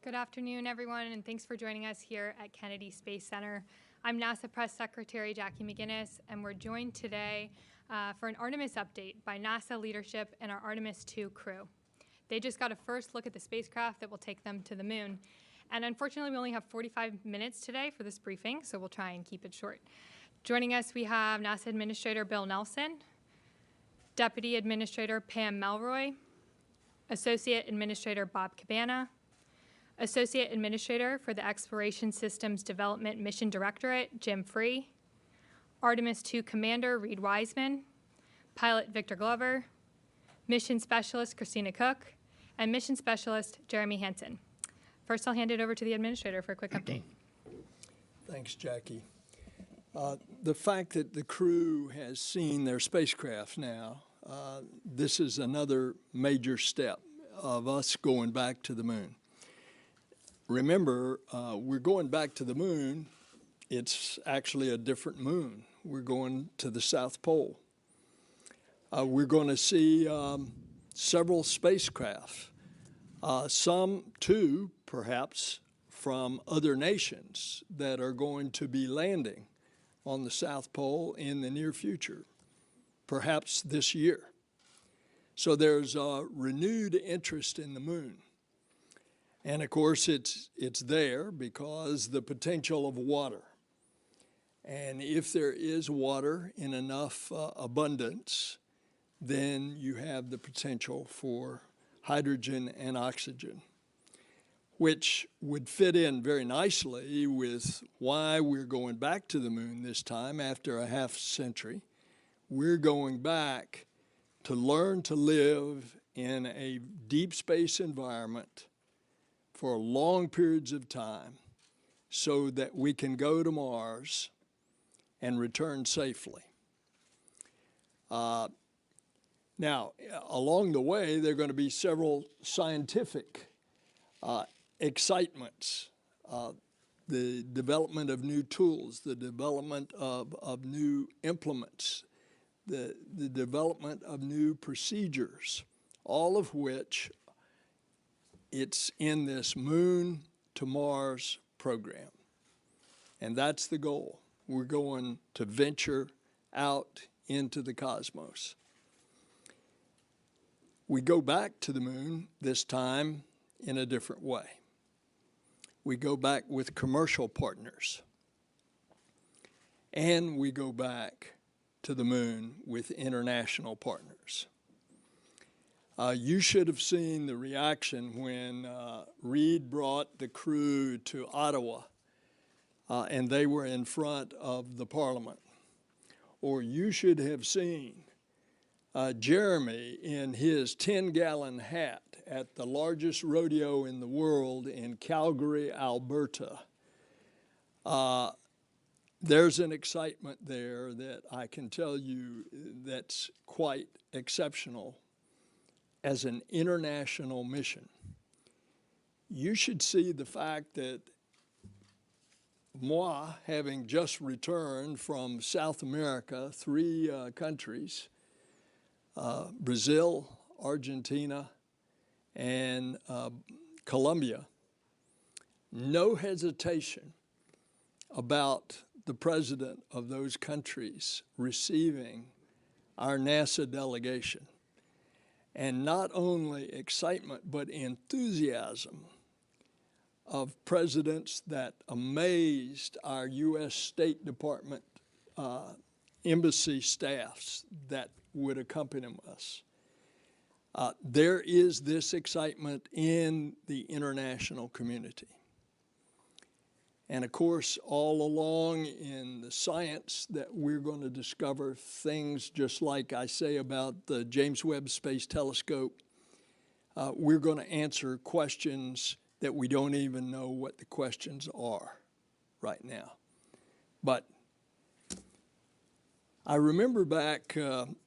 Good afternoon, everyone, and thanks for joining us here at Kennedy Space Center. I'm NASA Press Secretary Jackie McGinnis, and we're joined today for an Artemis update by NASA leadership and our Artemis II crew. They just got a first look at the spacecraft that will take them to the moon. And unfortunately, we only have 45 minutes today for this briefing, so we'll try and keep it short. Joining us, we have NASA Administrator Bill Nelson, Deputy Administrator Pam Melroy, Associate Administrator Bob Cabana, Associate Administrator for the Exploration Systems Development Mission Directorate, Jim Free, Artemis II Commander Reed Wiseman, Pilot Victor Glover, Mission Specialist Christina Cook, and Mission Specialist Jeremy Hansen. First, I'll hand it over to the Administrator for a quick update. Thanks, Jackie. The fact that the crew has seen their spacecraft now, this is another major step of us going back to the moon. Remember, we're going back to the moon. It's actually a different moon. We're going to the South Pole. We're going to see several spacecraft, some too, perhaps, from other nations that are going to be landing on the South Pole in the near future, perhaps this year. So there's a renewed interest in the moon. And of course, it's there because the potential of water. And if there is water in enough abundance, then you have the potential for hydrogen and oxygen, which would fit in very nicely with why we're going back to the moon this time after a half century. We're going back to learn to live in a deep space environment for long periods of time so that we can go to Mars and return safely. Now, along the way, there are going to be several scientific excitements, the development of new tools, the development of new implements, the development of new procedures, all of which it's in this Moon to Mars program. And that's the goal. We're going to venture out into the cosmos. We go back to the moon this time in a different way. We go back with commercial partners. And we go back to the moon with international partners. You should have seen the reaction when Reed brought the crew to Ottawa and they were in front of the Parliament. Or you should have seen Jeremy in his 10-gallon hat at the largest rodeo in the world in Calgary, Alberta. There's an excitement there that I can tell you that's quite exceptional as an international mission. You should see the fact that moi, having just returned from South America, 3 countries, Brazil, Argentina, and Colombia, no hesitation about the president of those countries receiving our NASA delegation. And not only excitement, but enthusiasm of presidents that amazed our U.S. State Department embassy staffs that would accompany us. There is this excitement in the international community. And of course, all along in the science that we're going to discover things just like I say about the James Webb Space Telescope, we're going to answer questions that we don't even know what the questions are right now. But I remember back on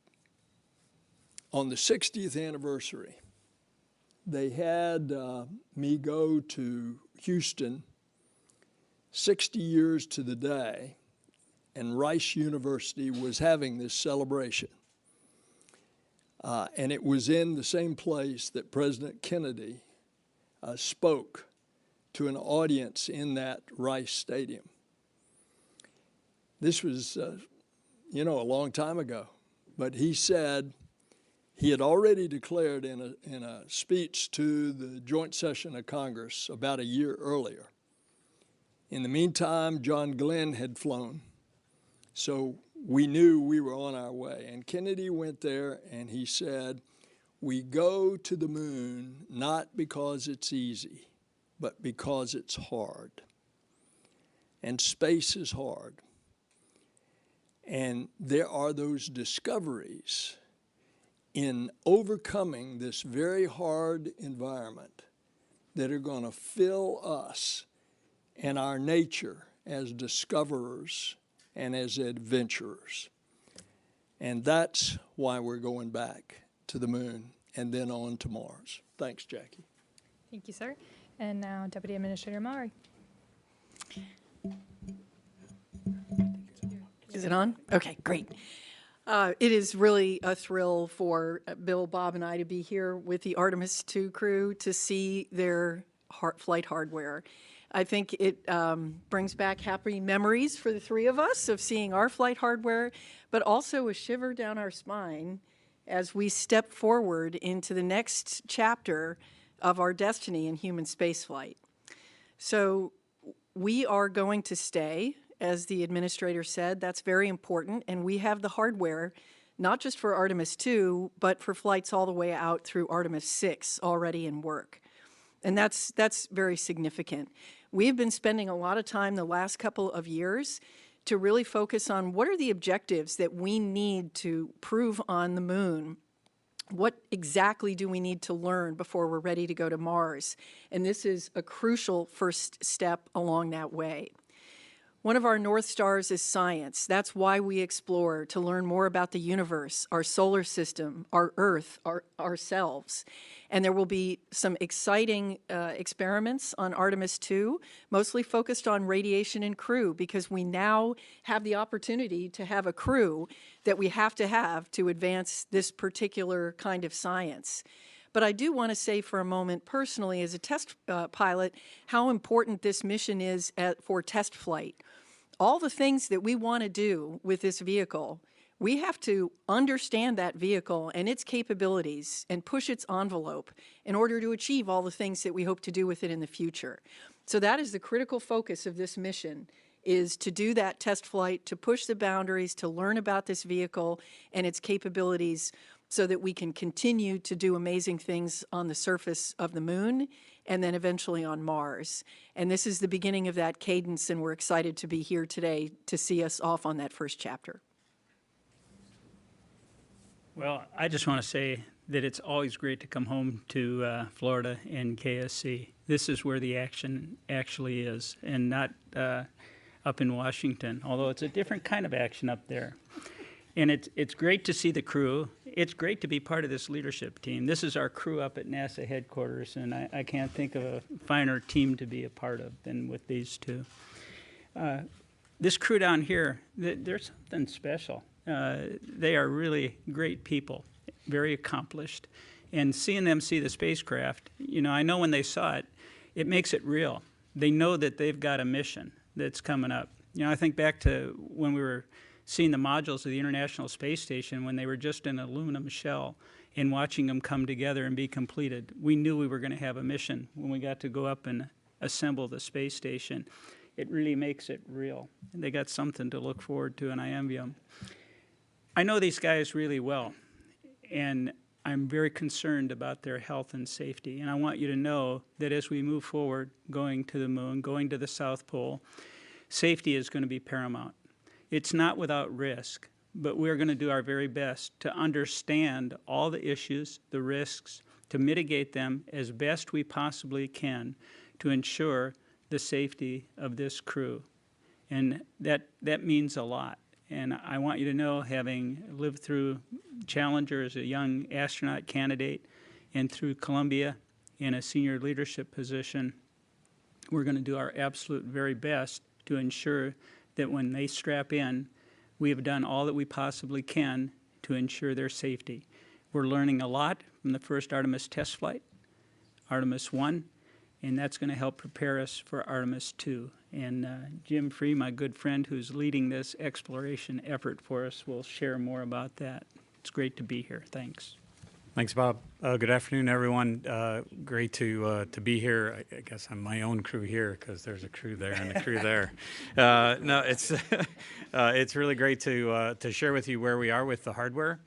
the 60th anniversary, they had me go to Houston 60 years to the day, and Rice University was having this celebration. And it was in the same place that President Kennedy spoke to an audience in that Rice Stadium. This was, a long time ago, but he said he had already declared in a speech to the joint session of Congress about a year earlier. In the meantime, John Glenn had flown, so we knew we were on our way. And Kennedy went there and he said, we go to the moon not because it's easy, but because it's hard. And space is hard. And there are those discoveries in overcoming this very hard environment that are going to fill us and our nature as discoverers and as adventurers. And that's why we're going back to the moon and then on to Mars. Thanks, Jackie. Thank you, sir. And now Deputy Administrator Maury. Is it on? Okay, great. It is really a thrill for Bill, Bob, and I to be here with the Artemis II crew to see their flight hardware. I think it brings back happy memories for the three of us of seeing our flight hardware, but also a shiver down our spine as we step forward into the next chapter of our destiny in human spaceflight. So we are going to stay, as the administrator said. That's very important, and we have the hardware, not just for Artemis II, but for flights all the way out through Artemis VI already in work. And that's very significant. We've been spending a lot of time the last couple of years to really focus on what are the objectives that we need to prove on the moon. What exactly do we need to learn before we're ready to go to Mars? And this is a crucial first step along that way. One of our North Stars is science. That's why we explore, to learn more about the universe, our solar system, our Earth, ourselves. And there will be some exciting experiments on Artemis II, mostly focused on radiation and crew, because we now have the opportunity to have a crew that we have to advance this particular kind of science. But I do want to say for a moment, personally, as a test pilot, how important this mission is for test flight. All the things that we want to do with this vehicle, we have to understand that vehicle and its capabilities and push its envelope in order to achieve all the things that we hope to do with it in the future. So that is the critical focus of this mission, is to do that test flight, to push the boundaries, to learn about this vehicle and its capabilities so that we can continue to do amazing things on the surface of the moon and then eventually on Mars. And this is the beginning of that cadence, and we're excited to be here today to see us off on that first chapter. Well, I just want to say that it's always great to come home to Florida and KSC. This is where the action actually is, and not up in Washington, although it's a different kind of action up there. And it's great to see the crew. It's great to be part of this leadership team. This is our crew up at NASA headquarters, and I can't think of a finer team to be a part of than with these two. This crew down here, they're something special. They are really great people, very accomplished. And seeing them see the spacecraft, I know when they saw it, it makes it real. They know that they've got a mission that's coming up. I think back to when we were seeing the modules of the International Space Station when they were just an aluminum shell, and watching them come together and be completed. We knew we were going to have a mission when we got to go up and assemble the space station. It really makes it real. They got something to look forward to, and I envy them. I know these guys really well, and I'm very concerned about their health and safety. And I want you to know that as we move forward, going to the moon, going to the South Pole, safety is going to be paramount. It's not without risk, but we're going to do our very best to understand all the issues, the risks, to mitigate them as best we possibly can to ensure the safety of this crew. And that means a lot. And I want you to know, having lived through Challenger as a young astronaut candidate and through Columbia in a senior leadership position, we're going to do our absolute very best to ensure that when they strap in, we have done all that we possibly can to ensure their safety. We're learning a lot from the first Artemis test flight, Artemis 1, and that's going to help prepare us for Artemis 2. And Jim Free, my good friend who's leading this exploration effort for us, will share more about that. It's great to be here. Thanks. Thanks, Bob. Good afternoon, everyone. Great to be here. I guess I'm my own crew here because there's a crew there and a crew there. No, it's really great to share with you where we are with the hardware.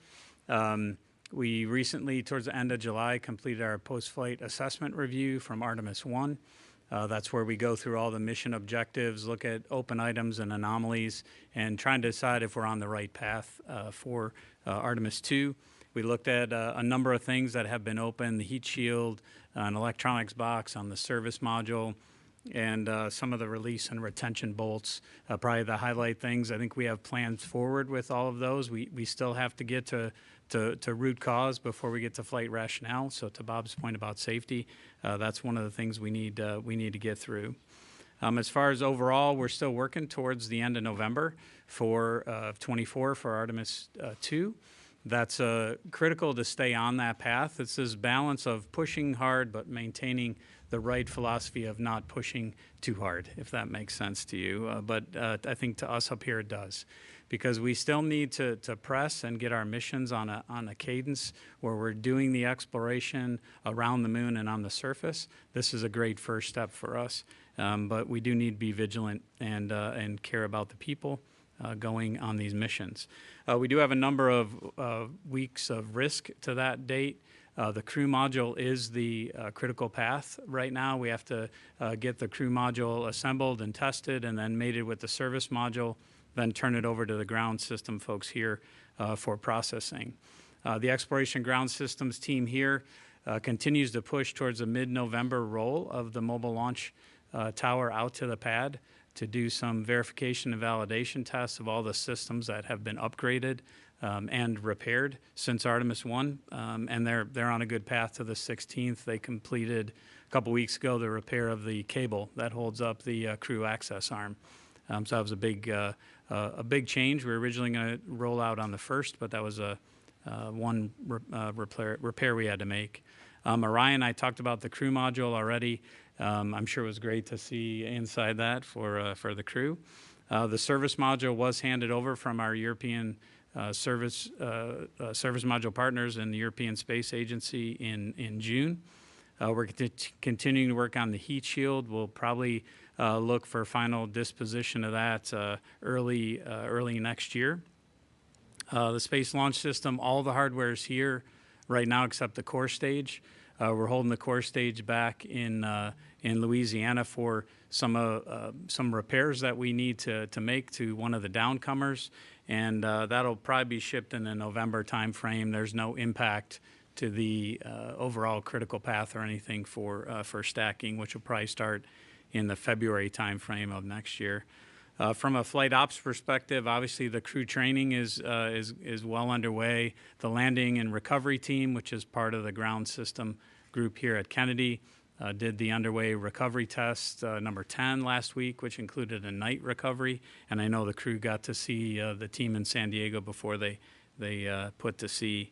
We recently, towards the end of July, completed our post-flight assessment review from Artemis 1. That's where we go through all the mission objectives, look at open items and anomalies, and trying to decide if we're on the right path for Artemis 2. We looked at a number of things that have been open, the heat shield, an electronics box on the service module, and some of the release and retention bolts. Probably the highlight things. I think we have plans forward with all of those. We still have to get to root cause before we get to flight rationale. So to Bob's point about safety, that's one of the things we need to get through. As far as overall, we're still working towards the end of November for 24 for Artemis 2. That's critical to stay on that path. It's this balance of pushing hard but maintaining the right philosophy of not pushing too hard, if that makes sense to you. But I think to us up here it does, because we still need to press and get our missions on a cadence where we're doing the exploration around the moon and on the surface. This is a great first step for us, but we do need to be vigilant and care about the people going on these missions. We do have a number of weeks of risk to that date. The crew module is the critical path right now. We have to get the crew module assembled and tested and then mated with the service module, then turn it over to the ground system folks here for processing. The Exploration Ground Systems team here continues to push towards a mid-November roll of the mobile launch tower out to the pad to do some verification and validation tests of all the systems that have been upgraded and repaired since Artemis 1, and they're on a good path to the 16th. They completed a couple weeks ago the repair of the cable that holds up the crew access arm. So that was a big change. We were originally going to roll out on the 1st, but that was one repair we had to make. Orion, I talked about the crew module already. I'm sure it was great to see inside that for the crew. The service module was handed over from our European service module partners in the European Space Agency in June. We're continuing to work on the heat shield. We'll probably look for final disposition of that early next year. The Space Launch System, all the hardware is here right now except the core stage. We're holding the core stage back in Louisiana for some repairs that we need to make to one of the downcomers, and that'll probably be shipped in the November timeframe. There's no impact to the overall critical path or anything for stacking, which will probably start in the February timeframe of next year. From a flight ops perspective, obviously the crew training is well underway. The landing and recovery team, which is part of the ground system group here at Kennedy, did the underway recovery test number 10 last week, which included a night recovery. And I know the crew got to see the team in San Diego before they put to sea.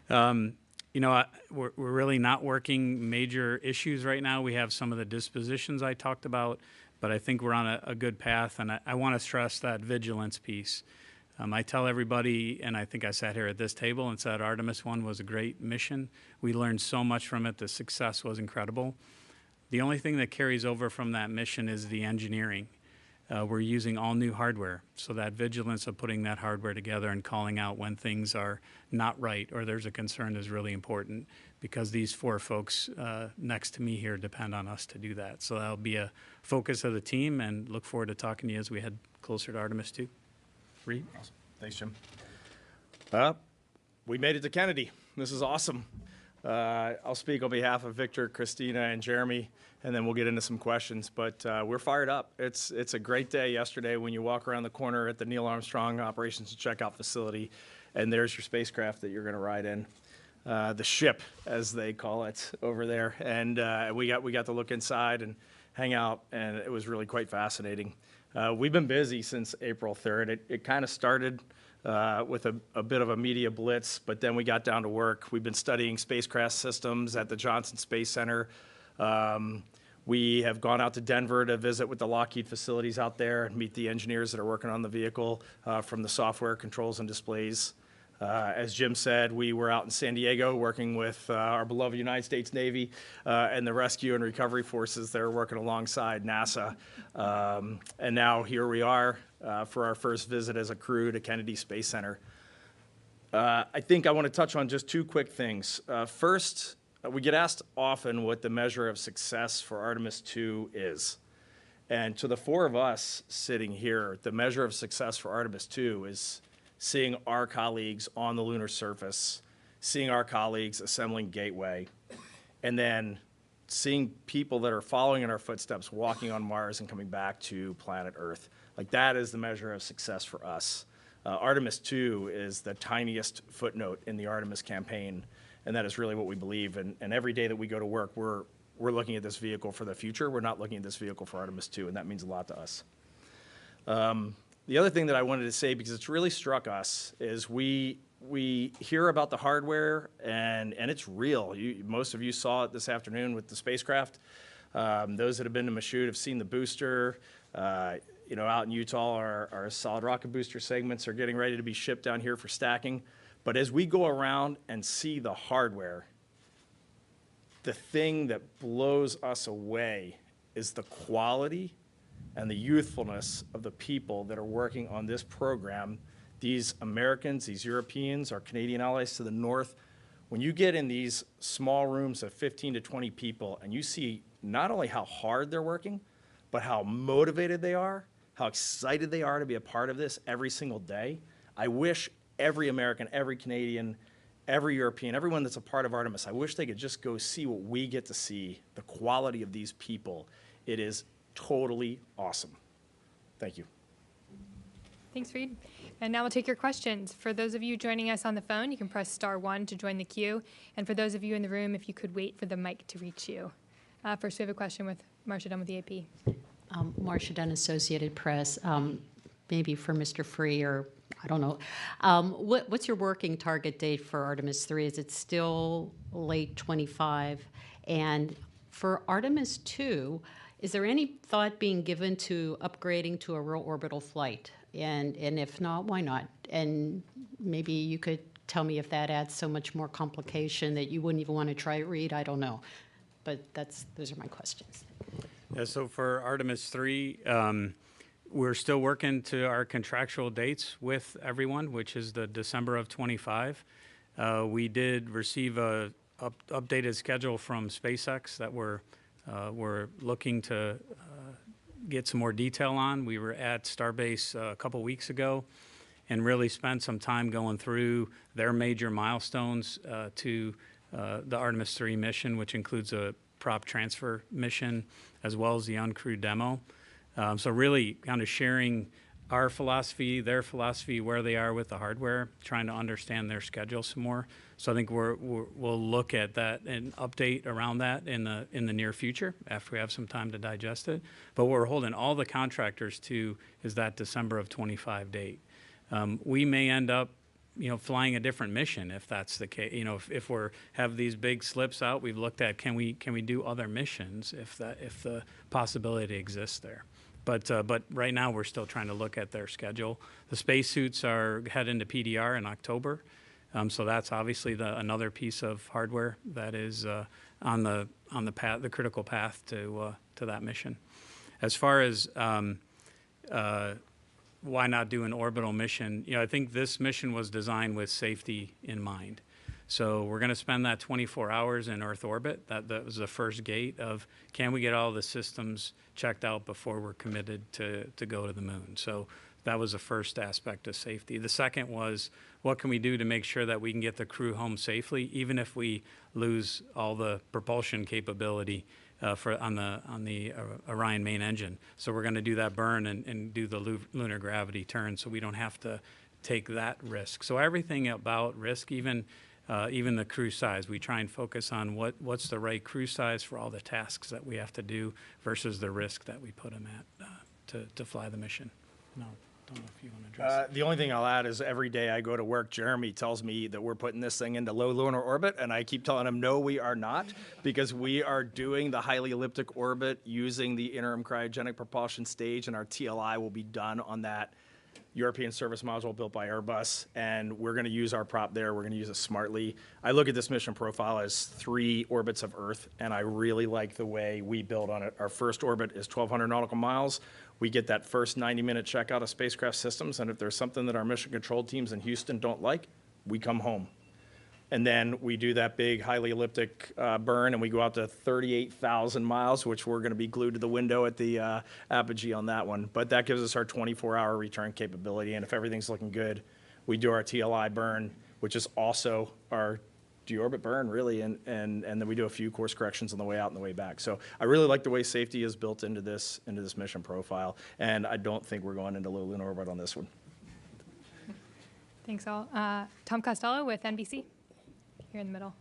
You know, we're really not working major issues right now. We have some of the dispositions I talked about, but I think we're on a good path, and I want to stress that vigilance piece. I tell everybody, and I think I sat here at this table and said Artemis 1 was a great mission. We learned so much from it. The success was incredible. The only thing that carries over from that mission is the engineering. We're using all new hardware, so that vigilance of putting that hardware together and calling out when things are not right or there's a concern is really important, because these four folks next to me here depend on us to do that. So that'll be a focus of the team, and look forward to talking to you as we head closer to Artemis 2. Reed? Awesome. Thanks, Jim. We made it to Kennedy. This is awesome. I'll speak on behalf of Victor, Christina, and Jeremy, and then we'll get into some questions. But we're fired up. It's a great day yesterday when you walk around the corner at the Neil Armstrong Operations and Checkout Facility, and there's your spacecraft that you're going to ride in. The ship, as they call it over there. And we got to look inside and hang out, and it was really quite fascinating. We've been busy since April 3rd. It kind of started with a bit of a media blitz, but then we got down to work. We've been studying spacecraft systems at the Johnson Space Center. We have gone out to Denver to visit with the Lockheed facilities out there and meet the engineers that are working on the vehicle, from the software, controls, and displays. As Jim said, we were out in San Diego working with our beloved United States Navy and the rescue and recovery forces that are working alongside NASA. And now here we are for our first visit as a crew to Kennedy Space Center. I think I want to touch on just two quick things. First, we get asked often what the measure of success for Artemis II is. And to the four of us sitting here, the measure of success for Artemis II is seeing our colleagues on the lunar surface, seeing our colleagues assembling Gateway, and then seeing people that are following in our footsteps, walking on Mars and coming back to planet Earth. Like, that is the measure of success for us. Artemis II is the tiniest footnote in the Artemis campaign, and that is really what we believe. And every day that we go to work, we're looking at this vehicle for the future. We're not looking at this vehicle for Artemis II, and that means a lot to us. The other thing that I wanted to say, because it's really struck us, is we hear about the hardware, and it's real. Most of you saw it this afternoon with the spacecraft. Those that have been to Michoud have seen the booster. Out in Utah, our solid rocket booster segments are getting ready to be shipped down here for stacking. But as we go around and see the hardware, the thing that blows us away is the quality and the youthfulness of the people that are working on this program. These Americans, these Europeans, our Canadian allies to the north. When you get in these small rooms of 15 to 20 people and you see not only how hard they're working, but how motivated they are, how excited they are to be a part of this every single day. I wish every American, every Canadian, every European, everyone that's a part of Artemis, I wish they could just go see what we get to see, the quality of these people. It is totally awesome. Thank you. Thanks, Reed. And now we'll take your questions. For those of you joining us on the phone, you can press *1 to join the queue. And for those of you in the room, if you could wait for the mic to reach you. First, we have a question with Marcia Dunn with the AP. Marcia Dunn, Associated Press. Maybe for Mr. Free, or I don't know. What's your working target date for Artemis 3? Is it still late 25? And for Artemis 2, is there any thought being given to upgrading to a real orbital flight? And if not, why not? And maybe you could tell me if that adds so much more complication that you wouldn't even want to try it, Reed. I don't know. But those are my questions. Yeah, so for Artemis 3, we're still working to our contractual dates with everyone, which is the December of 25. We did receive a updated schedule from SpaceX that we're looking to get some more detail on. We were at Starbase a couple weeks ago and really spent some time going through their major milestones to the Artemis 3 mission, which includes a prop transfer mission as well as the uncrewed demo. So really kind of sharing our philosophy, their philosophy, where they are with the hardware, trying to understand their schedule some more. So I think we'll look at that and update around that in the near future after we have some time to digest it. But what we're holding all the contractors to is that December of 25 date. We may end up flying a different mission if that's the case. If we're have these big slips out, we've looked at can we do other missions if the possibility exists there. But right now we're still trying to look at their schedule. The spacesuits are heading to PDR in October, so that's obviously another piece of hardware that is on the path, the critical path to that mission. As far as why not do an orbital mission? I think this mission was designed with safety in mind. So we're going to spend that 24 hours in Earth orbit. That was the first gate of can we get all the systems checked out before we're committed to go to the moon. So that was the first aspect of safety. The second was what can we do to make sure that we can get the crew home safely, even if we lose all the propulsion capability on the Orion main engine. So we're going to do that burn and do the lunar gravity turn so we don't have to take that risk. So everything about risk, even the crew size, we try and focus on what's the right crew size for all the tasks that we have to do versus the risk that we put them at to fly the mission. No. don't know if you want to address The only thing I'll add is every day I go to work, Jeremy tells me that we're putting this thing into low lunar orbit, and I keep telling him, no, we are not, because we are doing the highly elliptic orbit using the interim cryogenic propulsion stage, and our TLI will be done on that European service module built by Airbus, and we're going to use our prop there. We're going to use it smartly. I look at this mission profile as 3 orbits of Earth, and I really like the way we build on it. Our first orbit is 1,200 nautical miles. We get that first 90-minute checkout of spacecraft systems, and if there's something that our mission control teams in Houston don't like, we come home. And then we do that big, highly elliptic burn, and we go out to 38,000 miles, which we're going to be glued to the window at the apogee on that one. But that gives us our 24-hour return capability, and if everything's looking good, we do our TLI burn, which is also our deorbit burn, really, and then we do a few course corrections on the way out and the way back. So I really like the way safety is built into this mission profile, and I don't think we're going into low lunar orbit on this one. Thanks all. Tom Costello with NBC, here in the middle.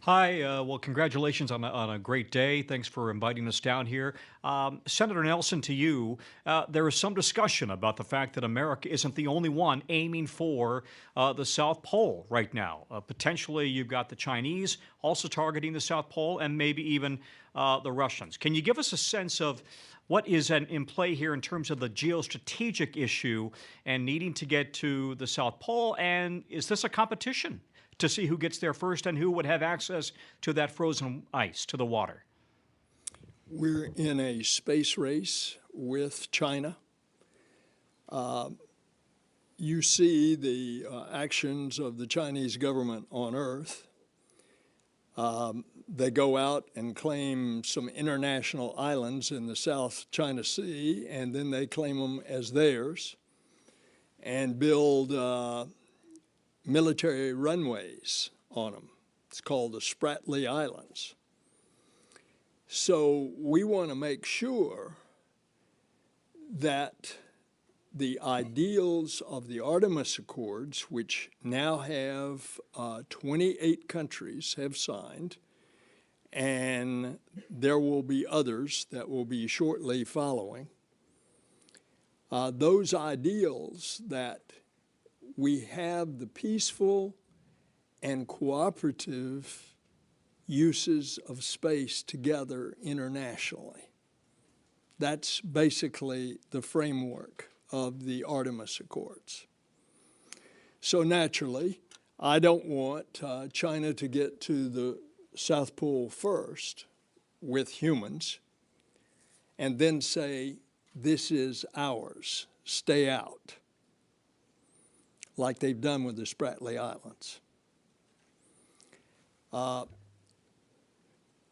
Hi, well, congratulations on a great day. Thanks for inviting us down here. Senator Nelson, to you, there is some discussion about the fact that America isn't the only one aiming for the South Pole right now. Potentially, you've got the Chinese also targeting the South Pole, and maybe even the Russians. Can you give us a sense of what is in play here in terms of the geostrategic issue and needing to get to the South Pole? And is this a competition to see who gets there first and who would have access to that frozen ice, to the water? We're in a space race with China. You see the actions of the Chinese government on Earth. They go out and claim some international islands in the South China Sea, and then they claim them as theirs and build military runways on them. It's called the Spratly Islands. So we want to make sure that the ideals of the Artemis Accords, which now have 28 countries have signed, and there will be others that will be shortly following, those ideals that we have the peaceful and cooperative uses of space together internationally. That's basically the framework of the Artemis Accords. So naturally, I don't want China to get to the South Pole first with humans and then say, this is ours, stay out, like they've done with the Spratly Islands.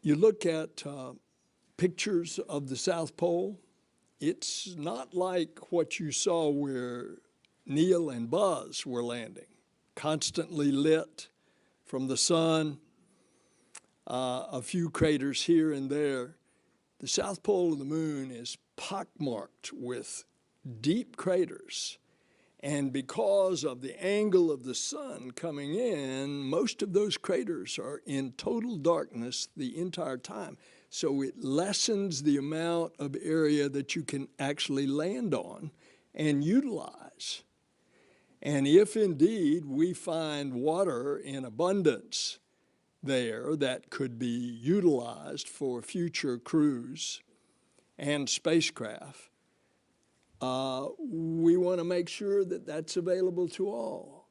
You look at pictures of the South Pole, it's not like what you saw where Neil and Buzz were landing, constantly lit from the sun, a few craters here and there. The South Pole of the moon is pockmarked with deep craters. And because of the angle of the sun coming in, most of those craters are in total darkness the entire time. So it lessens the amount of area that you can actually land on and utilize. And if indeed we find water in abundance there that could be utilized for future crews and spacecraft, we want to make sure that that's available to all,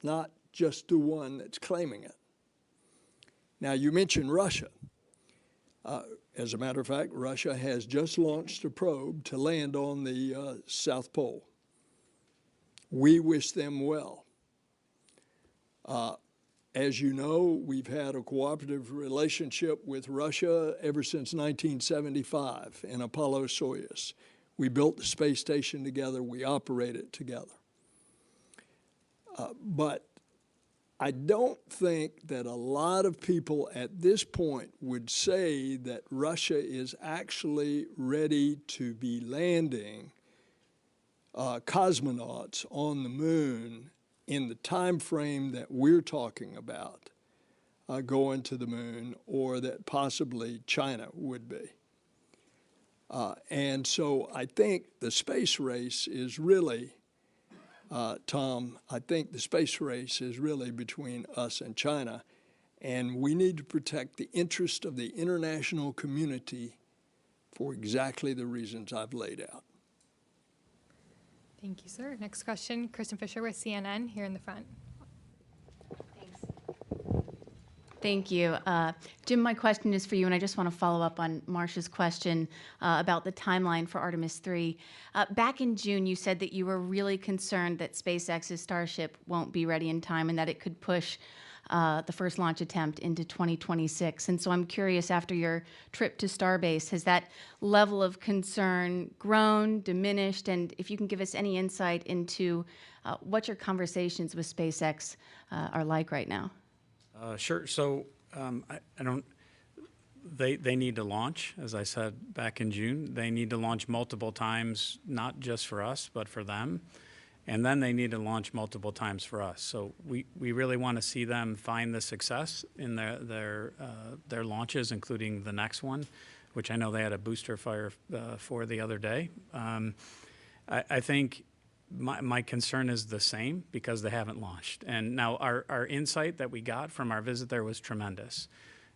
not just to one that's claiming it. Now, you mentioned Russia. As a matter of fact, Russia has just launched a probe to land on the South Pole. We wish them well. As you know, we've had a cooperative relationship with Russia ever since 1975 in Apollo-Soyuz. We built the space station together. We operate it together. But I don't think that a lot of people at this point would say that Russia is actually ready to be landing cosmonauts on the moon in the time frame that we're talking about. going to the moon, or that possibly China would be. And so I think the space race is really, Tom, I think the space race is really between us and China, and we need to protect the interest of the international community for exactly the reasons I've laid out. Thank you, sir. Next question, Kristen Fisher with CNN here in the front. Thank you. Jim, my question is for you, and I just want to follow up on Marcia's question about the timeline for Artemis 3. Back in June, you said that you were really concerned that SpaceX's Starship won't be ready in time and that it could push the first launch attempt into 2026. And so I'm curious, after your trip to Starbase, has that level of concern grown, diminished? And if you can give us any insight into what your conversations with SpaceX are like right now. Sure. So I don't. They need to launch, as I said back in June. They need to launch multiple times, not just for us, but for them. And then they need to launch multiple times for us. So we really want to see them find the success in their launches, including the next one, which I know they had a booster fire for the other day. I think my concern is the same because they haven't launched. And now our insight that we got from our visit there was tremendous.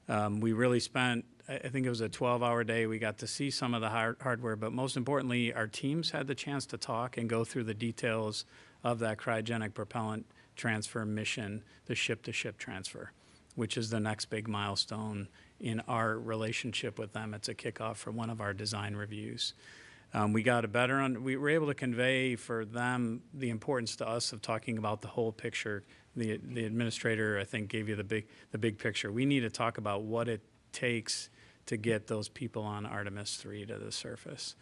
We really spent, I think it was a 12-hour day. We got to see some of the hardware, but most importantly, our teams had the chance to talk and go through the details of that cryogenic propellant transfer mission, the ship-to-ship transfer, which is the next big milestone in our relationship with them. It's a kickoff for one of our design reviews. We got a better, we were able to convey for them the importance to us of talking about the whole picture. The administrator, I think, gave you the big picture. We need to talk about what it takes to get those people on Artemis 3 to the surface.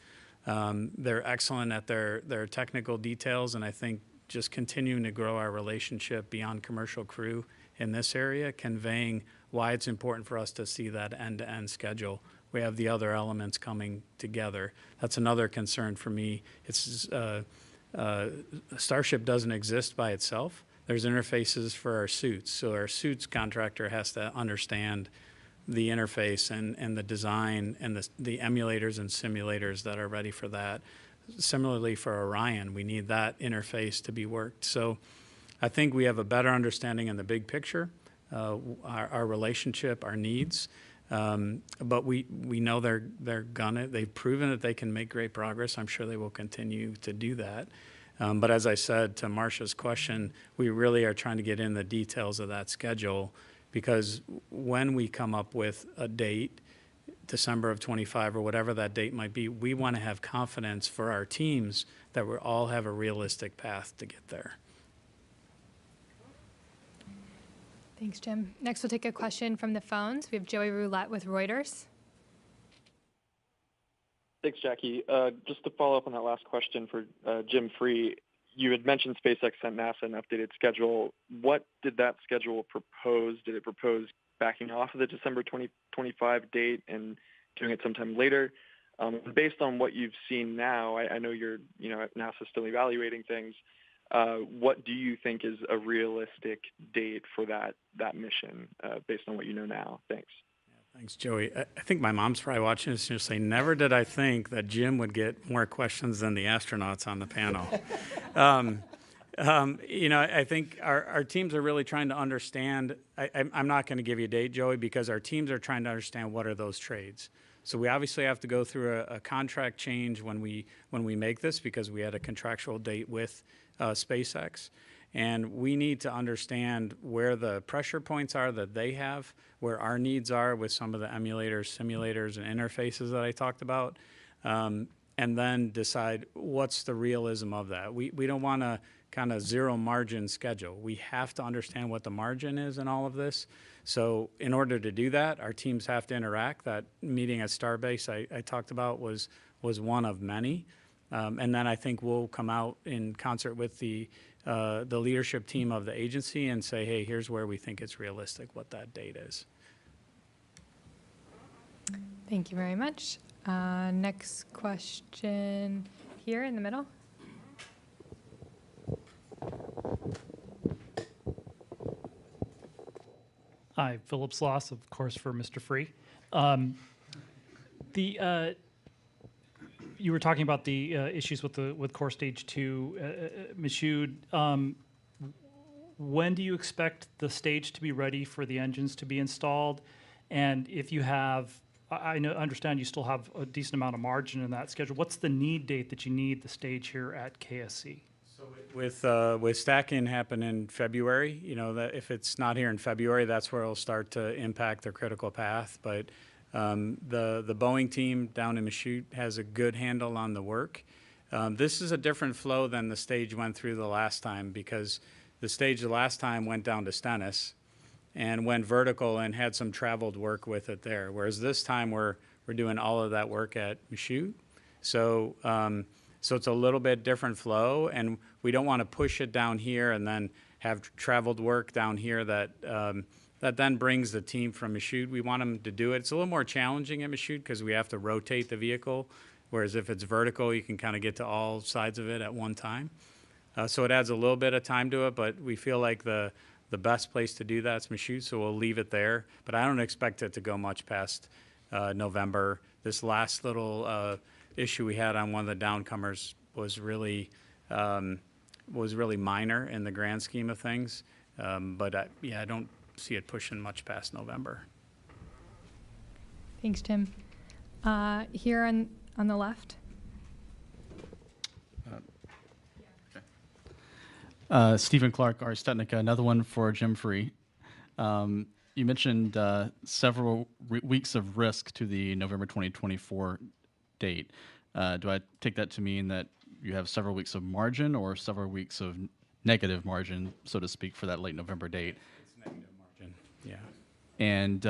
They're excellent at their technical details, and I think just continuing to grow our relationship beyond commercial crew in this area, conveying why it's important for us to see that end-to-end schedule. We have the other elements coming together. That's another concern for me. It's Starship doesn't exist by itself. There's interfaces for our suits. So our suits contractor has to understand the interface and the design and the emulators and simulators that are ready for that. Similarly for Orion, we need that interface to be worked. So I think we have a better understanding in the big picture, our relationship, our needs. But we know they've proven that they can make great progress. I'm sure they will continue to do that. But as I said to Marcia's question, we really are trying to get in the details of that schedule, because when we come up with a date, December of 25 or whatever that date might be, we want to have confidence for our teams that we all have a realistic path to get there. Thanks, Jim. Next, we'll take a question from the phones. We have Joey Roulette with Reuters. Thanks, Jackie. Just to follow up on that last question for Jim Free, you had mentioned SpaceX sent NASA an updated schedule. What did that schedule propose? Did it propose backing off of the December 2025 date and doing it sometime later? Based on what you've seen now, I know you're at NASA still evaluating things. What do you think is a realistic date for that mission based on what you know now? Thanks. Thanks, Joey. I think my mom's probably watching this and she'll say, never did I think that Jim would get more questions than the astronauts on the panel. I think our teams are really trying to understand. I'm not going to give you a date, Joey, because our teams are trying to understand what are those trades. So we obviously have to go through a contract change when we make this, because we had a contractual date with SpaceX. And we need to understand where the pressure points are that they have, where our needs are with some of the emulators, simulators, and interfaces that I talked about, and then decide what's the realism of that. We don't want to kind of zero margin schedule. We have to understand what the margin is in all of this. So in order to do that, our teams have to interact. That meeting at Starbase I talked about was one of many. And then I think we'll come out in concert with the leadership team of the agency and say, hey, here's where we think it's realistic, what that date is. Thank you very much. Next question here in the middle. Hi, Philip Sloss, of course, for Mr. Free. You were talking about the issues with core stage 2, Michoud. When do you expect the stage to be ready for the engines to be installed? And if you have, understand you still have a decent amount of margin in that schedule. What's the need date that you need the stage here at KSC? With stacking happen in February, that if it's not here in February, that's where it'll start to impact the critical path. But the Boeing team down in Michoud has a good handle on the work. This is a different flow than the stage went through the last time, because the stage the last time went down to Stennis and went vertical and had some traveled work with it there. Whereas this time we're doing all of that work at Michoud. So it's a little bit different flow, and we don't want to push it down here and then have traveled work down here that then brings the team from Michoud. We want them to do it. It's a little more challenging at Michoud because we have to rotate the vehicle, whereas if it's vertical, you can kind of get to all sides of it at one time. So it adds a little bit of time to it, but we feel like the best place to do that is Michoud, so we'll leave it there. But I don't expect it to go much past November. This last little issue we had on one of the downcomers was really minor in the grand scheme of things. But I don't see it pushing much past November. Thanks, Jim. Here on the left. Stephen Clark, Ars Technica, another one for Jim Free. You mentioned several weeks of risk to the November 2024 date. Do I take that to mean that you have several weeks of margin or several weeks of negative margin, so to speak, for that late November date? It's negative margin, yeah. And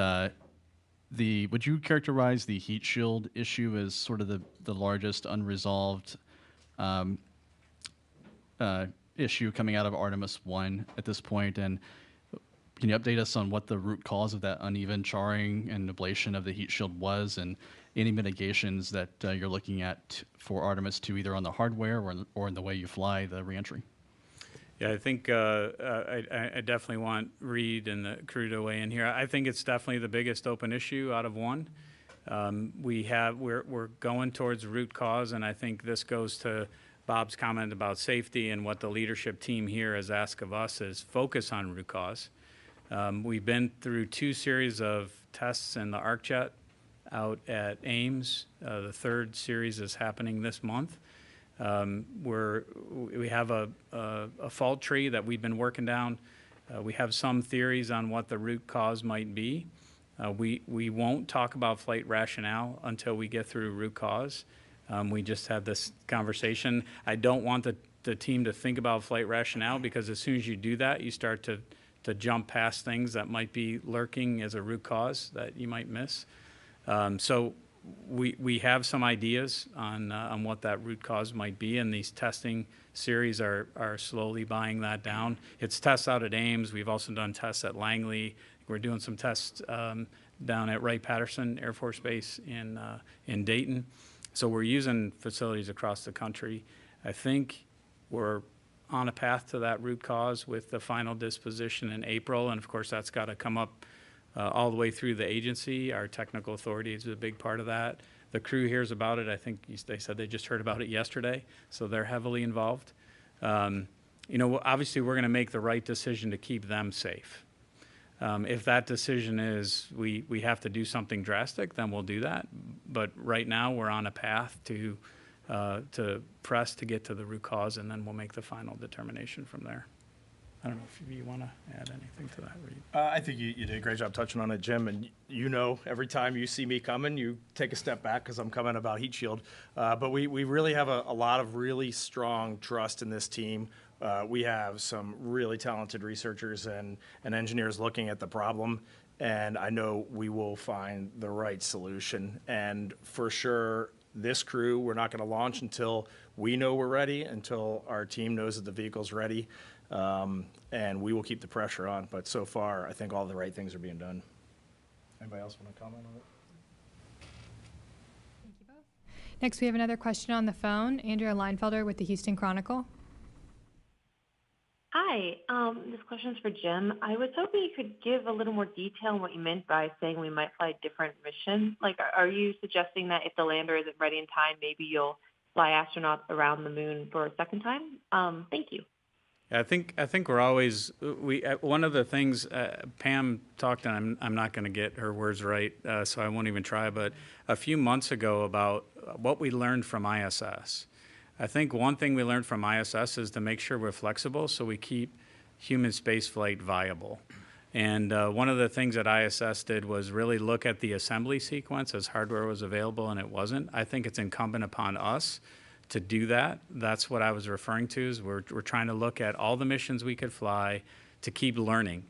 would you characterize the heat shield issue as sort of the largest unresolved issue coming out of Artemis 1 at this point? And can you update us on what the root cause of that uneven charring and ablation of the heat shield was, and any mitigations that you're looking at for Artemis 2, either on the hardware or in the way you fly the reentry? Yeah, I think I definitely want Reed and the crew to weigh in here. I think it's definitely the biggest open issue out of one. We're going towards root cause, and I think this goes to Bob's comment about safety, and what the leadership team here has asked of us is focus on root cause. We've been through 2 series of tests in the ArcJet out at Ames. The 3rd series is happening this month. We have a fault tree that we've been working down. We have some theories on what the root cause might be. We won't talk about flight rationale until we get through root cause. We just had this conversation. I don't want the team to think about flight rationale, because as soon as you do that, you start to jump past things that might be lurking as a root cause that you might miss. So we have some ideas on what that root cause might be, and these testing series are slowly buying that down. It's tests out at Ames. We've also done tests at Langley. We're doing some tests down at Wright-Patterson Air Force Base in Dayton. So we're using facilities across the country. I think we're on a path to that root cause with the final disposition in April, and of course that's got to come up all the way through the agency. Our technical authority is a big part of that. The crew hears about it. I think they said they just heard about it yesterday, so they're heavily involved. Obviously we're going to make the right decision to keep them safe. If that decision is we have to do something drastic, then we'll do that. But right now we're on a path to press to get to the root cause, and then we'll make the final determination from there. I don't know if you want to add anything to that, Reed. I think you did a great job touching on it, Jim. And every time you see me coming, you take a step back because I'm coming about heat shield. But we really have a lot of really strong trust in this team. We have some really talented researchers and engineers looking at the problem, and I know we will find the right solution. And for sure, this crew, we're not going to launch until we know we're ready, until our team knows that the vehicle's ready. And we will keep the pressure on. But so far, I think all the right things are being done. Anybody else want to comment on it? Thank you both. Next, we have another question on the phone. Andrea Leinfelder with the Houston Chronicle. Hi, this question is for Jim. I was hoping you could give a little more detail on what you meant by saying we might fly a different mission. Like, are you suggesting that if the lander isn't ready in time, maybe you'll fly astronauts around the moon for a second time? Thank you. I think we're always one of the things Pam talked, and I'm not going to get her words right, so I won't even try. But a few months ago about what we learned from ISS. I think one thing we learned from ISS is to make sure we're flexible, so we keep human spaceflight viable. And one of the things that ISS did was really look at the assembly sequence as hardware was available and it wasn't. I think it's incumbent upon us to do that. That's what I was referring to, is we're trying to look at all the missions we could fly to keep learning.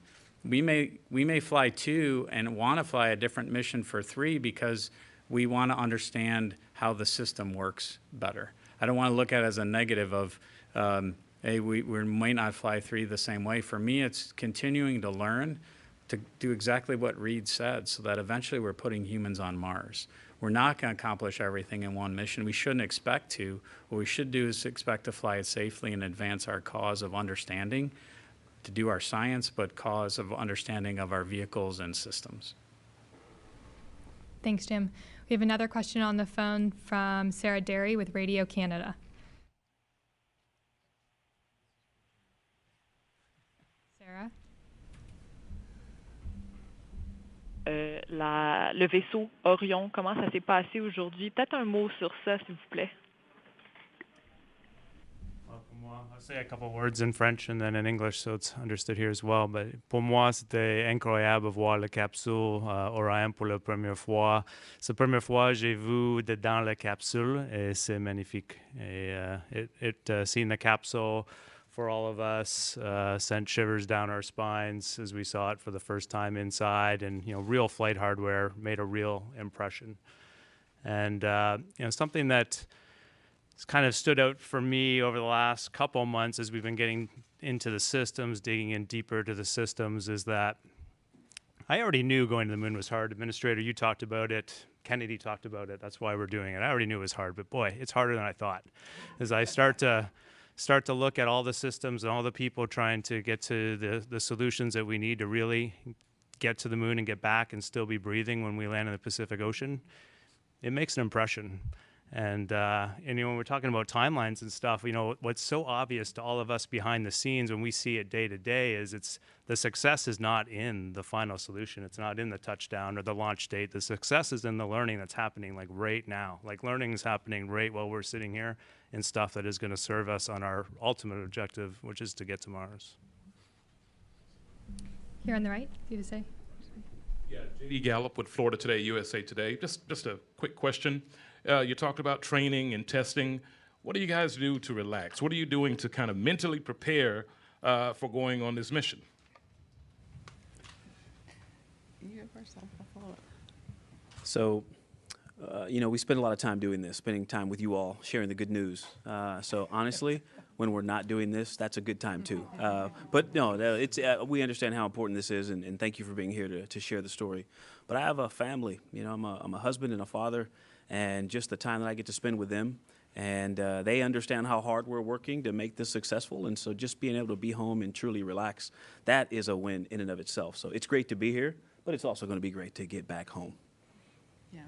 We may fly 2 and want to fly a different mission for 3 because we want to understand how the system works better. I don't want to look at it as a negative of, hey, we might not fly 3 the same way. For me, it's continuing to learn to do exactly what Reed said, so that eventually we're putting humans on Mars. We're not going to accomplish everything in one mission. We shouldn't expect to. What we should do is expect to fly it safely and advance our cause of understanding, to do our science, but cause of understanding of our vehicles and systems. Thanks, Jim. We have another question on the phone from Sarah Derry with Radio Canada. Sarah? Le vaisseau Orion, comment ça s'est passé aujourd'hui? Peut-être un mot sur ça, s'il vous plaît. I'll say a couple of words in French and then in English so it's understood here as well. But pour moi, c'était incroyable de voir la capsule Orion pour la première fois. C'est la première fois que j'ai vu dedans la capsule et c'est magnifique. Et seeing the capsule for all of us sent shivers down our spines as we saw it for the first time inside, and real flight hardware made a real impression. And something that kind of stood out for me over the last couple months as we've been getting into the systems, digging in deeper to the systems, is that I already knew going to the moon was hard. Administrator, you talked about it. Kennedy talked about it. That's why we're doing it. I already knew it was hard, but boy, it's harder than I thought. As I start to look at all the systems and all the people trying to get to the solutions that we need to really get to the moon and get back and still be breathing when we land in the Pacific Ocean, it makes an impression. And when we're talking about timelines and stuff, what's so obvious to all of us behind the scenes when we see it day to day is the success is not in the final solution. It's not in the touchdown or the launch date. The success is in the learning that's happening like right now. Like learning is happening right while we're sitting here in stuff that is going to serve us on our ultimate objective, which is to get to Mars. Here on the right, you have to say. Yeah, J.D. Gallup with Florida Today, USA Today. Just a quick question. You talked about training and testing. What do you guys do to relax? What are you doing to kind of mentally prepare for going on this mission? You go first, I'll follow up. So, we spend a lot of time doing this, spending time with you all, sharing the good news. So honestly, when we're not doing this, that's a good time too. But no, we understand how important this is, and thank you for being here to share the story. But I have a family. I'm a husband and a father, and just the time that I get to spend with them, and they understand how hard we're working to make this successful. And so just being able to be home and truly relax, that is a win in and of itself. So it's great to be here, but it's also going to be great to get back home. Yeah.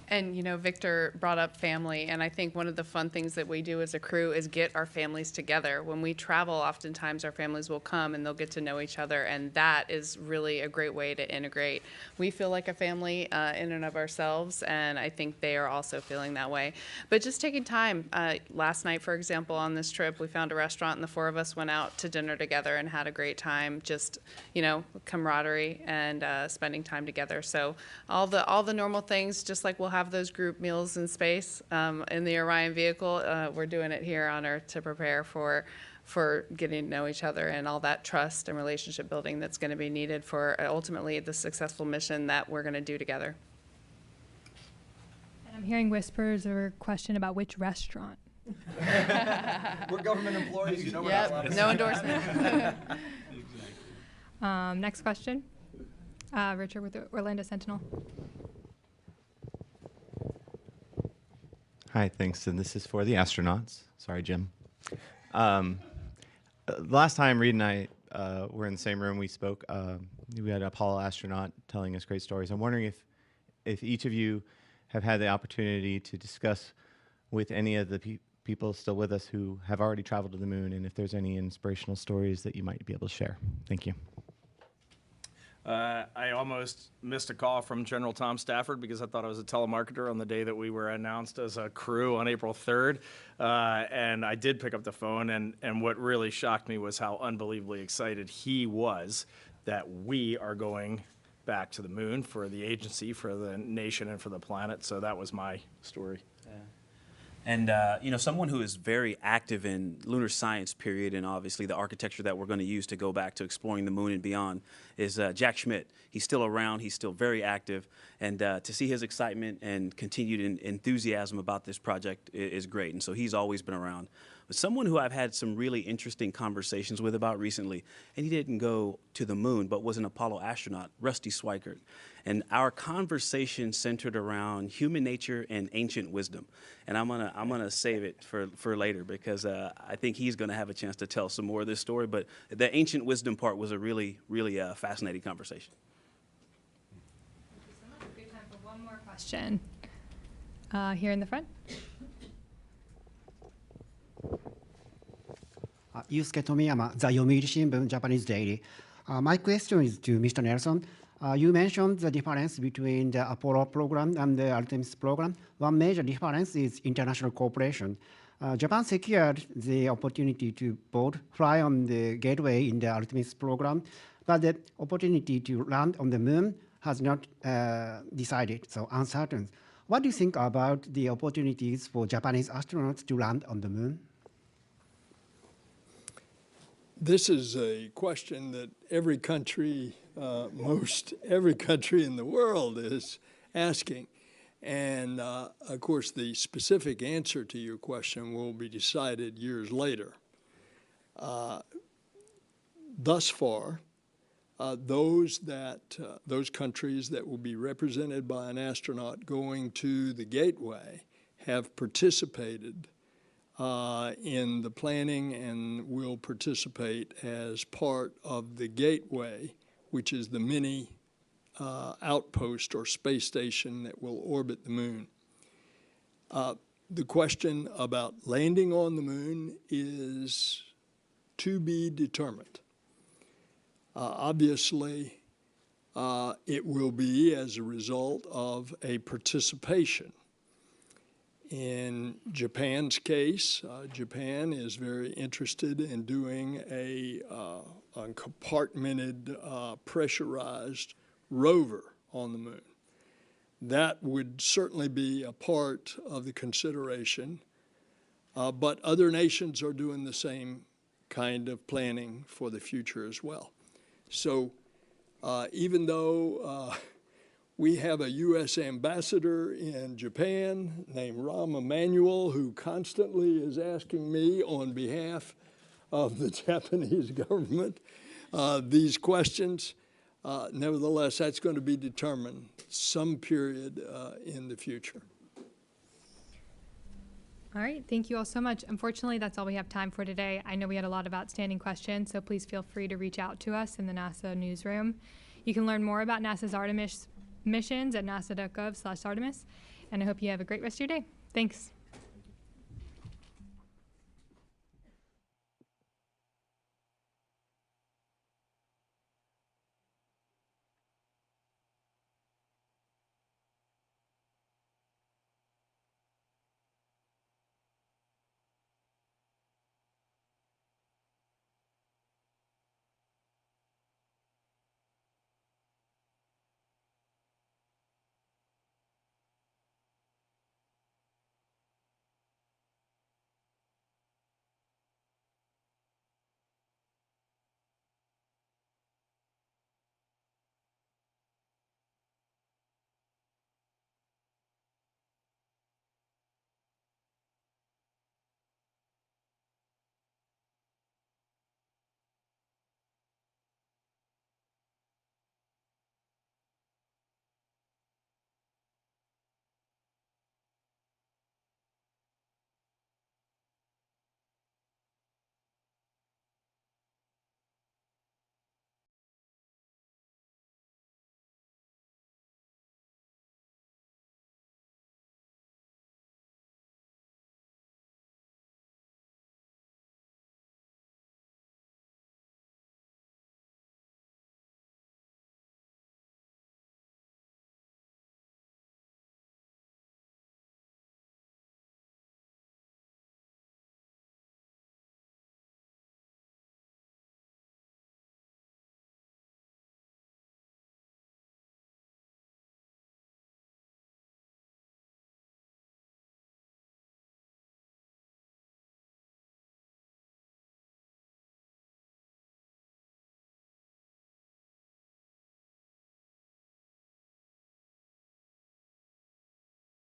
And, Victor brought up family, and I think one of the fun things that we do as a crew is get our families together. When we travel, oftentimes our families will come and they'll get to know each other, and that is really a great way to integrate. We feel like a family in and of ourselves, and I think they are also feeling that way. But just taking time. Last night, for example, on this trip, we found a restaurant, and the 4 of us went out to dinner together and had a great time, just, camaraderie and spending time together. So all the normal things, just like we'll have those group meals in space in the Orion vehicle. We're doing it here on Earth to prepare for getting to know each other and all that trust and relationship building that's going to be needed for ultimately the successful mission that we're going to do together. And I'm hearing whispers or a question about which restaurant. We're government employees, we're not allowed to no endorsement. Next question. Richard with the Orlando Sentinel. Hi, thanks. And this is for the astronauts. Sorry, Jim. The last time Reed and I were in the same room, we spoke. We had an Apollo astronaut telling us great stories. I'm wondering if each of you have had the opportunity to discuss with any of the people still with us who have already traveled to the moon, and if there's any inspirational stories that you might be able to share. Thank you. I almost missed a call from General Tom Stafford because I thought I was a telemarketer on the day that we were announced as a crew on April 3rd. And I did pick up the phone, and what really shocked me was how unbelievably excited he was that we are going back to the moon for the agency, for the nation, and for the planet. So that was my story. And, someone who is very active in lunar science, period, and obviously the architecture that we're going to use to go back to exploring the moon and beyond is Jack Schmidt. He's still around. He's still very active. And to see his excitement and continued enthusiasm about this project is great. And so he's always been around. But someone who I've had some really interesting conversations with about recently, and he didn't go to the moon, but was an Apollo astronaut, Rusty Schweikert. And our conversation centered around human nature and ancient wisdom. And I'm gonna save it for later because I think he's gonna have a chance to tell some more of this story. But the ancient wisdom part was a really, really fascinating conversation. Thank you so much. We have time for one more question. Here in the front. Yusuke Tomiyama, The Yomiuri Shimbun, Japanese Daily. My question is to Mr. Nelson. You mentioned the difference between the Apollo program and the Artemis program. One major difference is international cooperation. Japan secured the opportunity to both fly on the Gateway in the Artemis program, but the opportunity to land on the moon has not decided, so uncertain. What do you think about the opportunities for Japanese astronauts to land on the moon? This is a question that every country, most every country in the world is asking. And of course, the specific answer to your question will be decided years later. Thus far, those countries that will be represented by an astronaut going to the Gateway have participated in the planning and will participate as part of the Gateway, which is the mini outpost or space station that will orbit the moon. The question about landing on the moon is to be determined. Obviously, it will be as a result of a participation. In Japan's case, Japan is very interested in doing a compartmented, pressurized rover on the moon. That would certainly be a part of the consideration, but other nations are doing the same kind of planning for the future as well. So even though we have a U.S. ambassador in Japan named Rahm Emanuel who constantly is asking me on behalf of the Japanese government these questions. Nevertheless, that's going to be determined some period in the future. All right, thank you all so much. Unfortunately, that's all we have time for today. I know we had a lot of outstanding questions, so please feel free to reach out to us in the NASA newsroom. You can learn more about NASA's Artemis missions at nasa.gov/Artemis, and I hope you have a great rest of your day. Thanks.